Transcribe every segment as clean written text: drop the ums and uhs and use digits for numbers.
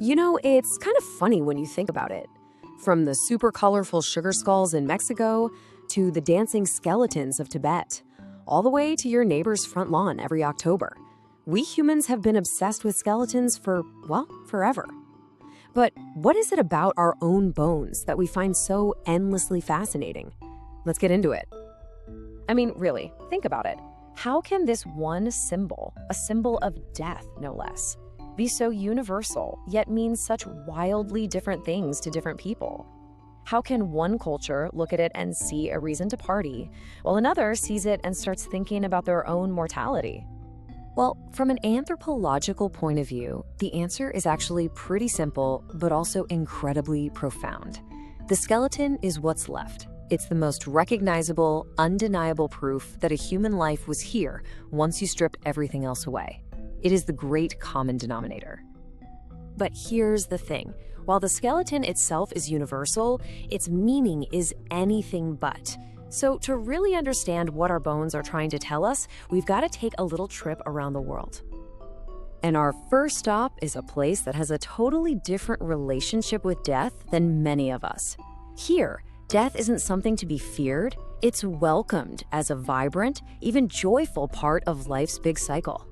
It's kind of funny when you think about it. From the super colorful sugar skulls in Mexico to the dancing skeletons of Tibet, all the way to your neighbor's front lawn every October. We humans have been obsessed with skeletons for, well, forever. But what is it about our own bones that we find so endlessly fascinating? Let's get into it. I mean, really, think about it. How can this one symbol, a symbol of death no less, be so universal, yet mean such wildly different things to different people? How can one culture look at it and see a reason to party, while another sees it and starts thinking about their own mortality? Well, from an anthropological point of view, the answer is actually pretty simple, but also incredibly profound. The skeleton is what's left. It's the most recognizable, undeniable proof that a human life was here once you stripped everything else away. It is the great common denominator. But here's the thing. While the skeleton itself is universal, its meaning is anything but. So to really understand what our bones are trying to tell us, we've got to take a little trip around the world. And our first stop is a place that has a totally different relationship with death than many of us. Here, death isn't something to be feared, it's welcomed as a vibrant, even joyful part of life's big cycle.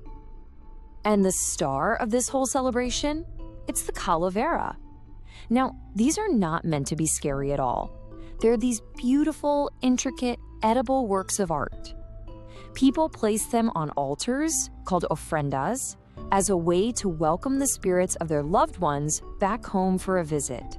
And the star of this whole celebration? It's the Calavera. Now, these are not meant to be scary at all. They're these beautiful, intricate, edible works of art. People place them on altars, called ofrendas, as a way to welcome the spirits of their loved ones back home for a visit.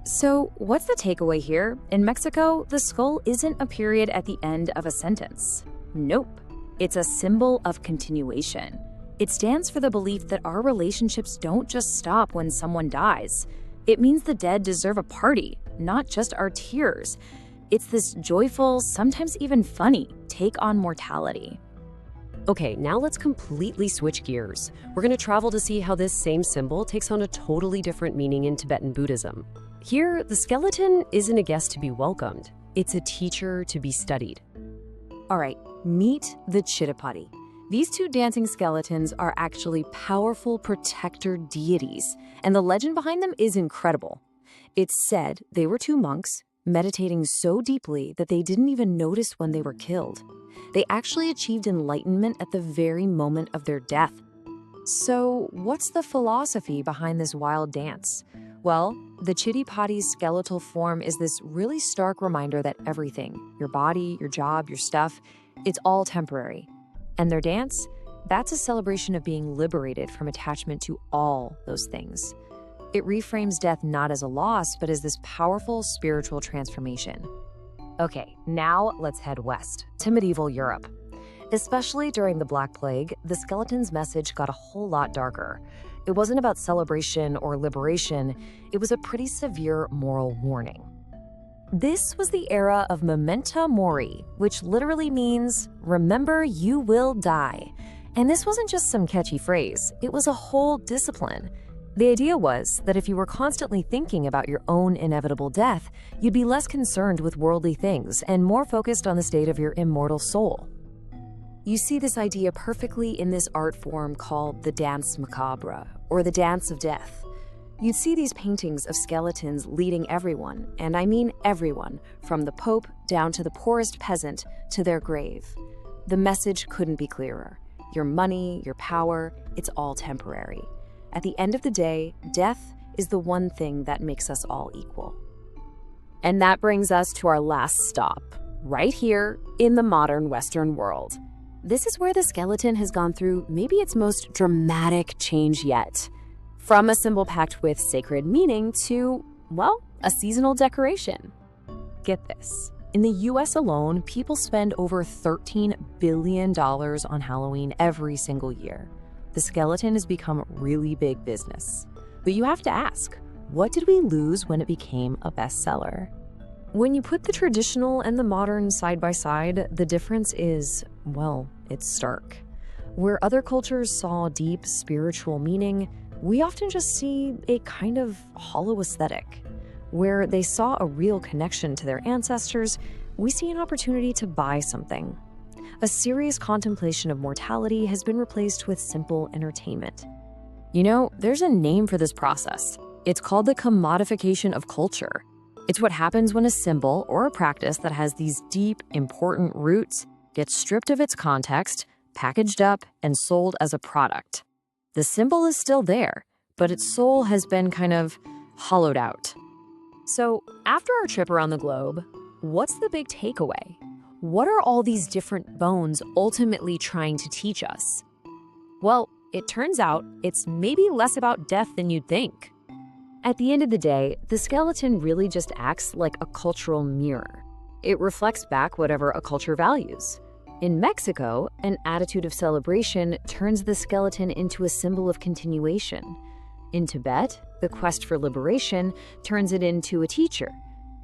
So, what's the takeaway here? In Mexico, the skull isn't a period at the end of a sentence. Nope. It's a symbol of continuation. It stands for the belief that our relationships don't just stop when someone dies. It means the dead deserve a party, not just our tears. It's this joyful, sometimes even funny, take on mortality. Okay, now let's completely switch gears. We're going to travel to see how this same symbol takes on a totally different meaning in Tibetan Buddhism. Here, the skeleton isn't a guest to be welcomed. It's a teacher to be studied. All right, meet the Chitipati. These two dancing skeletons are actually powerful protector deities, and the legend behind them is incredible. It's said they were two monks meditating so deeply that they didn't even notice when they were killed. They actually achieved enlightenment at the very moment of their death. So, what's the philosophy behind this wild dance? Well, the Chitipati's skeletal form is this really stark reminder that everything, your body, your job, your stuff, it's all temporary. And their dance, that's a celebration of being liberated from attachment to all those things. It reframes death not as a loss, but as this powerful spiritual transformation. Okay, now let's head west to medieval Europe. Especially during the Black Plague, the skeleton's message got a whole lot darker. It wasn't about celebration or liberation, it was a pretty severe moral warning. This was the era of Memento Mori, which literally means, remember you will die. And this wasn't just some catchy phrase, it was a whole discipline. The idea was that if you were constantly thinking about your own inevitable death, you'd be less concerned with worldly things and more focused on the state of your immortal soul. You see this idea perfectly in this art form called the Danse Macabre, or the Dance of Death. You'd see these paintings of skeletons leading everyone, and I mean everyone, from the Pope down to the poorest peasant, to their grave. The message couldn't be clearer. Your money, your power, it's all temporary. At the end of the day, death is the one thing that makes us all equal. And that brings us to our last stop, right here in the modern Western world. This is where the skeleton has gone through maybe its most dramatic change yet. From a symbol packed with sacred meaning to, well, a seasonal decoration. Get this. In the US alone, people spend over $13 billion on Halloween every single year. The skeleton has become really big business. But you have to ask, what did we lose when it became a bestseller? When you put the traditional and the modern side by side, the difference is, well, it's stark. Where other cultures saw deep spiritual meaning, we often just see a kind of hollow aesthetic. Where they saw a real connection to their ancestors, we see an opportunity to buy something. A serious contemplation of mortality has been replaced with simple entertainment. You know, there's a name for this process. It's called the commodification of culture. It's what happens when a symbol or a practice that has these deep, important roots gets stripped of its context, packaged up, and sold as a product. The symbol is still there, but its soul has been kind of hollowed out. So, after our trip around the globe, what's the big takeaway? What are all these different bones ultimately trying to teach us? Well, it turns out it's maybe less about death than you'd think. At the end of the day, the skeleton really just acts like a cultural mirror. It reflects back whatever a culture values. In Mexico, an attitude of celebration turns the skeleton into a symbol of continuation. In Tibet, the quest for liberation turns it into a teacher.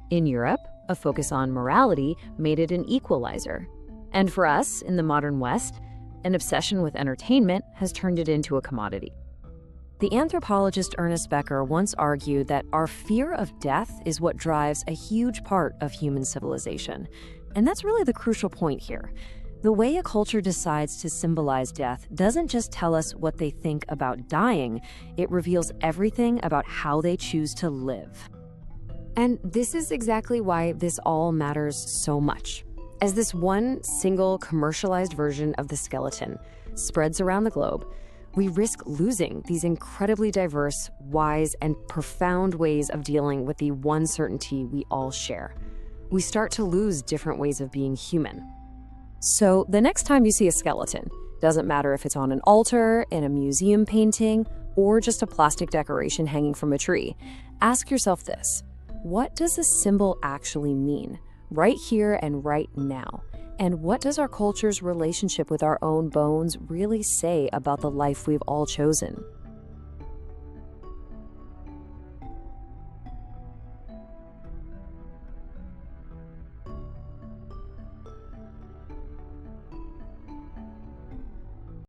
In Europe, a focus on morality made it an equalizer. And for us, in the modern West, an obsession with entertainment has turned it into a commodity. The anthropologist Ernest Becker once argued that our fear of death is what drives a huge part of human civilization. And that's really the crucial point here. The way a culture decides to symbolize death doesn't just tell us what they think about dying, it reveals everything about how they choose to live. And this is exactly why this all matters so much. As this one single commercialized version of the skeleton spreads around the globe, we risk losing these incredibly diverse, wise, and profound ways of dealing with the one certainty we all share. We start to lose different ways of being human. So the next time you see a skeleton, doesn't matter if it's on an altar, in a museum painting, or just a plastic decoration hanging from a tree, ask yourself this: what does a symbol actually mean, right here and right now? And what does our culture's relationship with our own bones really say about the life we've all chosen?